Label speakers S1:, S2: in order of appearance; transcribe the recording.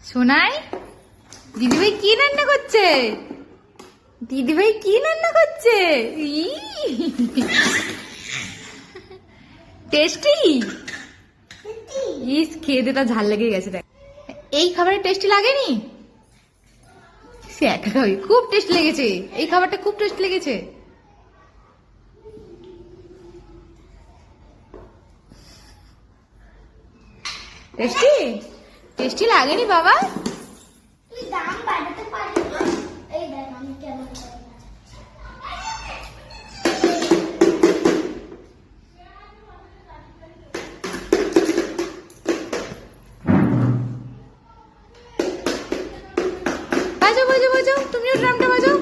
S1: সোনাই, দিদিভাই কি রান্না করছে? দিদিভাই কি রান্না করছে? টেস্টি। ইস, খেয়ে দে, তার ঝাল লেগে গেছে। দেখ, এই খাবারে টেস্টি লাগেনি? সে একা খাবি? খুব টেস্ট লেগেছে, এই খাবারটা খুব টেস্ট লেগেছে। টেস্টি টেস্টি লাগেনি বাবা?
S2: তুই দাম বাড়াতে পারবি না। এই দেখ আমি কেমন করি।
S1: বাজাও বাজাও বাজাও, তুমিও ড্রামটা বাজাও।